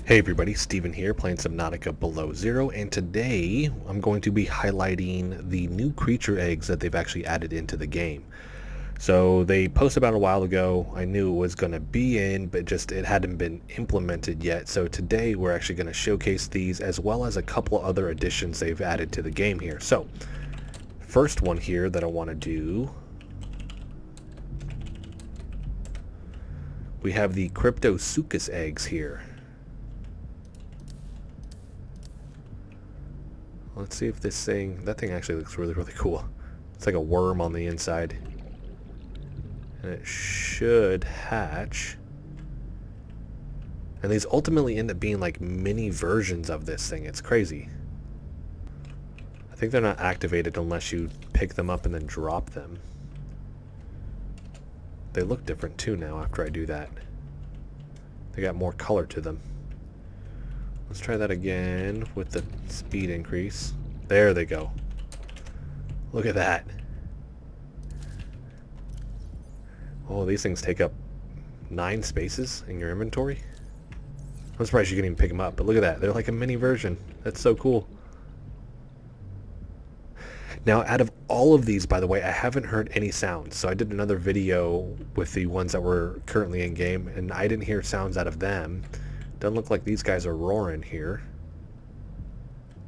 Hey everybody, Steven here playing Subnautica Below Zero, and today I'm going to be highlighting the new creature eggs that they've actually added into the game. So they posted about a while ago. I knew it was going to be in, but just it hadn't been implemented yet. So today we're actually going to showcase these as well as a couple other additions they've added to the game here. So first one here that I want to do, we have the Krypto Suka's eggs here. Let's see if this thing, that thing actually looks really, really cool. It's like a worm on the inside. And it should hatch. And these ultimately end up being like mini versions of this thing. It's crazy. I think they're not activated unless you pick them up and then drop them. They look different too now after I do that. They got more color to them. Let's try that again with the speed increase. There they go. Look at that. Oh, these things take up 9 spaces in your inventory. I'm surprised you can even pick them up, but look at that. They're like a mini version. That's so cool. Now, out of all of these, by the way, I haven't heard any sounds. So I did another video with the ones that were currently in game, and I didn't hear sounds out of them. Doesn't look like these guys are roaring here.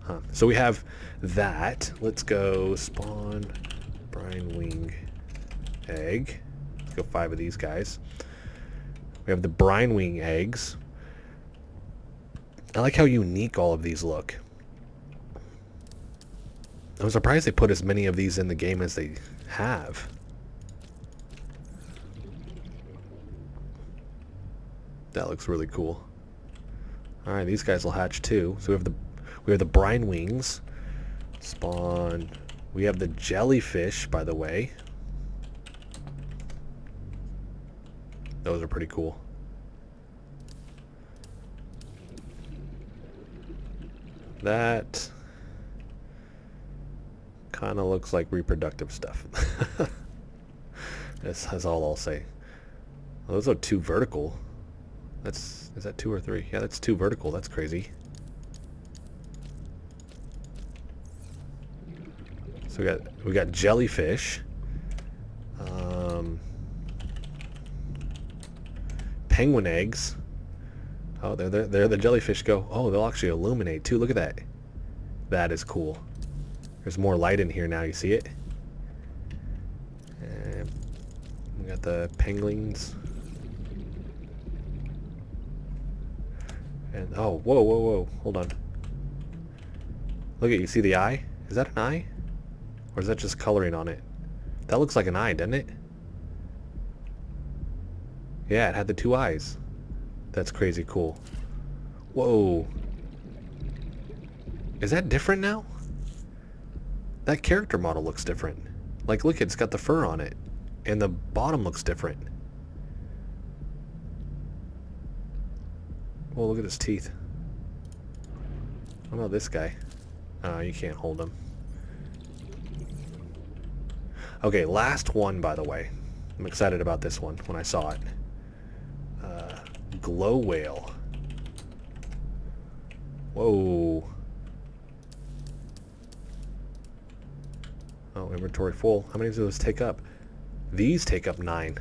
Huh. So we have that. Let's go spawn brine wing egg. Let's go 5 of these guys. We have the brine wing eggs. I like how unique all of these look. I'm surprised they put as many of these in the game as they have. That looks really cool. Alright, these guys will hatch too. So we have the brine wings. Spawn. We have the jellyfish, by the way. Those are pretty cool. That kind of looks like reproductive stuff. That's all I'll say. Well, those are 2 vertical. Is that 2 or 3? Yeah, that's 2 vertical. That's crazy. So we got jellyfish, penguin eggs. Oh, there the jellyfish go. Oh, they'll actually illuminate too. Look at that. That is cool. There's more light in here now. You see it? And we got the penguins. And oh, whoa. Hold on. Look at, you see the eye? Is that an eye? Or is that just coloring on it? That looks like an eye, doesn't it? Yeah, it had the 2 eyes. That's crazy cool. Whoa. Is that different now? That character model looks different. Like, look, it's got the fur on it. And the bottom looks different. Oh, look at his teeth. What about this guy? Oh, you can't hold him. Okay, last one, by the way. I'm excited about this one when I saw it. Glow whale. Whoa. Oh, inventory full. How many do those take up? These take up 9.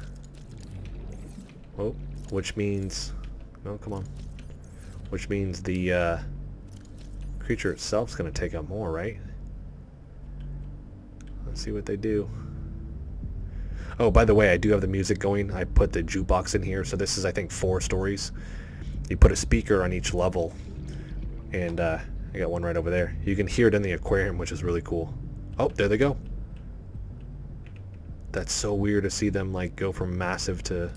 Oh, which means... No, come on. Which means the creature itself is going to take up more, right? Let's see what they do. Oh, by the way, I do have the music going. I put the jukebox in here. So this is, I think, 4 stories. You put a speaker on each level. And I got one right over there. You can hear it in the aquarium, which is really cool. Oh, there they go. That's so weird to see them like go from massive to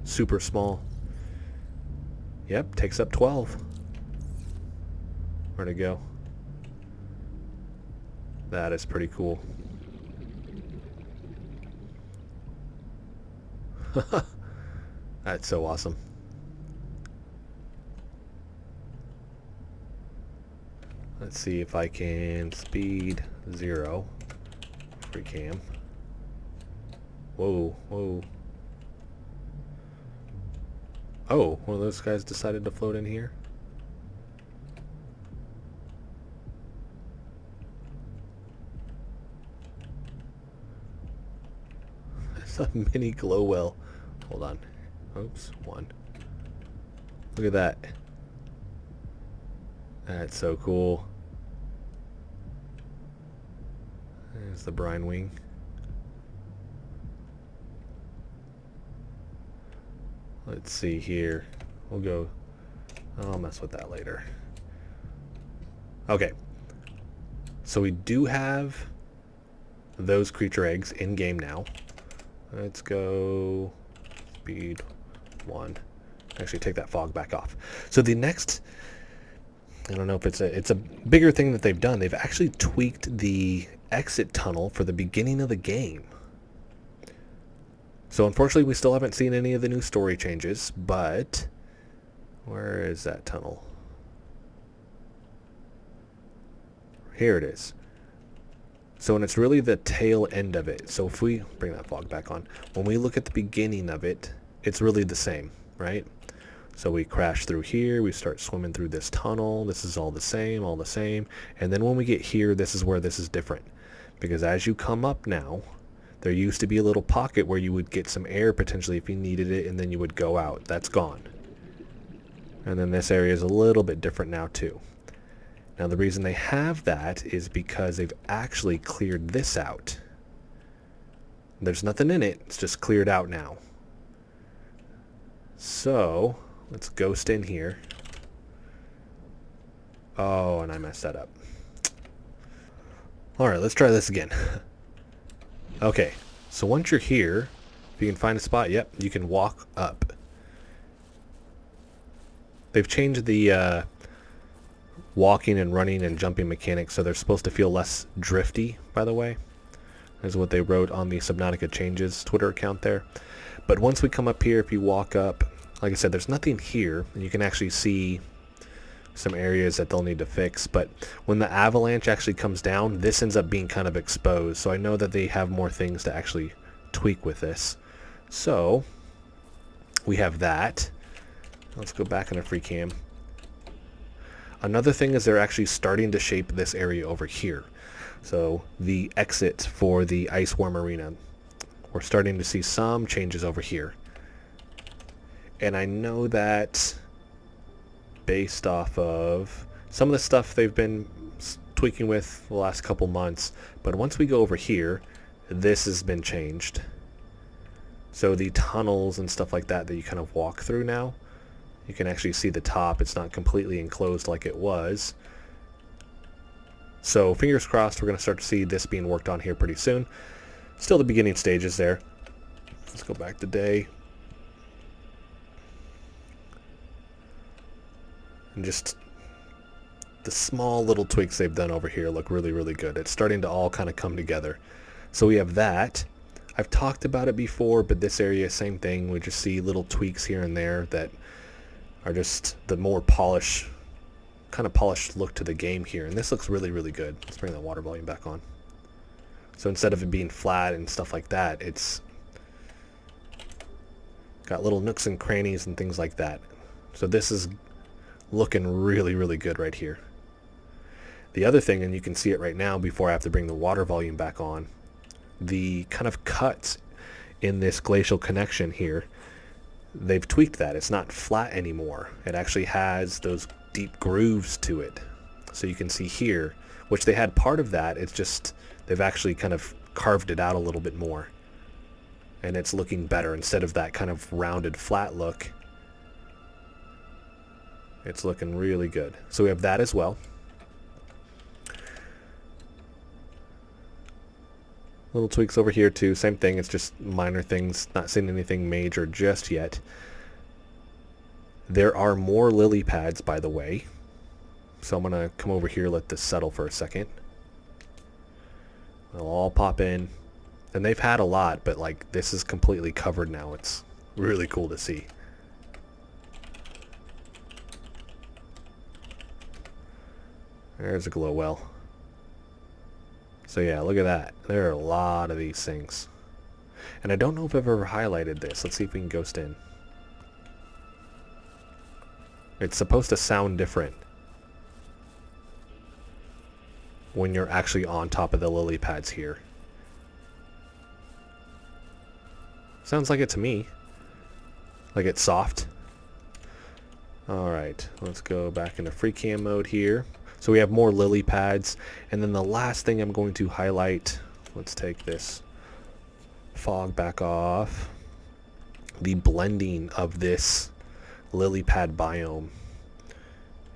super small. Yep, takes up 12. Where'd it go? That is pretty cool. That's so awesome. Let's see if I can speed 0. Free cam. Whoa. Oh, one of those guys decided to float in here. There's a mini glow well. Hold on. Oops, one. Look at that. That's so cool. There's the brine wing. Let's see here. We'll go... I'll mess with that later. Okay. So we do have those creature eggs in game now. Let's go speed 1. Actually take that fog back off. So the next, I don't know if it's a bigger thing that they've done. They've actually tweaked the exit tunnel for the beginning of the game. So unfortunately we still haven't seen any of the new story changes, but where is that tunnel? Here it is. So, and it's really the tail end of it. So if we bring that fog back on, when we look at the beginning of it, it's really the same, right? So we crash through here, we start swimming through this tunnel. This is all the same, all the same. And then when we get here, this is where this is different. Because as you come up now, there used to be a little pocket where you would get some air potentially if you needed it, and then you would go out. That's gone. And then this area is a little bit different now too. Now the reason they have that is because they've actually cleared this out. There's nothing in it, it's just cleared out now. So, let's ghost in here. Oh, and I messed that up. Alright, let's try this again. Okay, so once you're here, if you can find a spot, yep, you can walk up. They've changed the walking and running and jumping mechanics, so they're supposed to feel less drifty, by the way. Is what they wrote on the Subnautica Changes Twitter account there. But once we come up here, if you walk up, like I said, there's nothing here, and you can actually see some areas that they'll need to fix. But when the avalanche actually comes down, this ends up being kind of exposed, so I know that they have more things to actually tweak with this. So we have that. Let's go back in a free cam. Another thing is they're actually starting to shape this area over here. So the exit for the Ice War Marina, we're starting to see some changes over here. And I know that based off of some of the stuff they've been tweaking with the last couple months, but once we go over here, this has been changed. So the tunnels and stuff like that that you kind of walk through now, you can actually see the top. It's not completely enclosed like it was. So fingers crossed we're going to start to see this being worked on here pretty soon. Still the beginning stages there. Let's go back to day. And just the small little tweaks they've done over here look really, really good. It's starting to all kind of come together. So we have that. I've talked about it before, but this area, same thing. We just see little tweaks here and there that are just the more polished, kind of polished look to the game here. And this looks really, really good. Let's bring that water volume back on. So instead of it being flat and stuff like that, it's got little nooks and crannies and things like that. So this is looking really, really good right here. The other thing, and you can see it right now before I have to bring the water volume back on, the kind of cuts in this glacial connection here, they've tweaked that. It's not flat anymore. It actually has those deep grooves to it. So you can see here, which they had part of that, it's just they've actually kind of carved it out a little bit more. And it's looking better instead of that kind of rounded flat look. It's looking really good. So we have that as well. Little tweaks over here too, same thing, it's just minor things, not seeing anything major just yet. There are more lily pads, by the way. So I'm going to come over here, let this settle for a second. They'll all pop in. And they've had a lot, but like this is completely covered now. It's really cool to see. There's a glow well. So yeah, look at that. There are a lot of these things. And I don't know if I've ever highlighted this. Let's see if we can ghost in. It's supposed to sound different when you're actually on top of the lily pads here. Sounds like it to me. Like it's soft. Alright, let's go back into free cam mode here. So we have more lily pads. And then the last thing I'm going to highlight, let's take this fog back off. The blending of this lily pad biome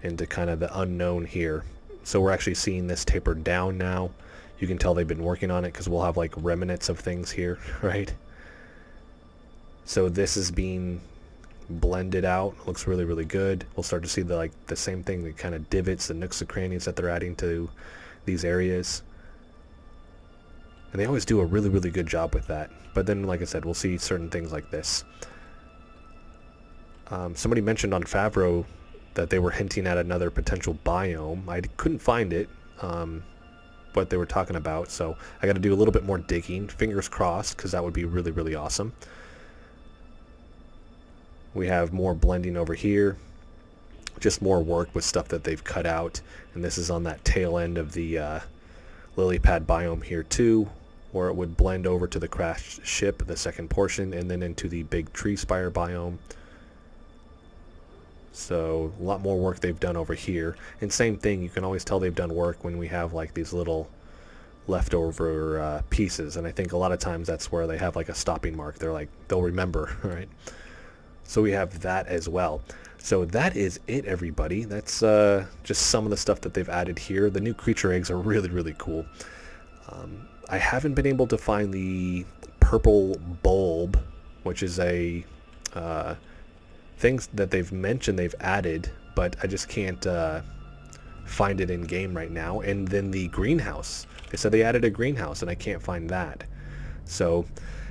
into kind of the unknown here. So we're actually seeing this tapered down now. You can tell they've been working on it because we'll have like remnants of things here, right? So this is being blended out. Looks really, really good. We'll start to see the same thing, the kind of divots, the nooks and crannies that they're adding to these areas. And they always do a really, really good job with that. But then, like I said, we'll see certain things like this. Somebody mentioned on Favreau that they were hinting at another potential biome. I couldn't find it, what they were talking about, so I got to do a little bit more digging. Fingers crossed, because that would be really, really awesome. We have more blending over here. Just more work with stuff that they've cut out. And this is on that tail end of the lily pad biome here too, where it would blend over to the crashed ship, the second portion, and then into the big tree spire biome. So a lot more work they've done over here. And same thing, you can always tell they've done work when we have like these little leftover pieces. And I think a lot of times that's where they have like a stopping mark. They're like, they'll remember, right? So we have that as well. So that is it, everybody. That's just some of the stuff that they've added here. The new creature eggs are really, really cool. I haven't been able to find the purple bulb, which is a thing that they've mentioned they've added, but I just can't find it in game right now. And then the greenhouse. They said they added a greenhouse, and I can't find that. So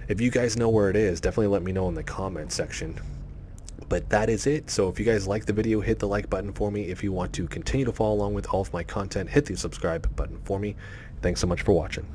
if you guys know where it is, definitely let me know in the comment section. But that is it. So if you guys like the video, hit the like button for me. If you want to continue to follow along with all of my content, hit the subscribe button for me. Thanks so much for watching.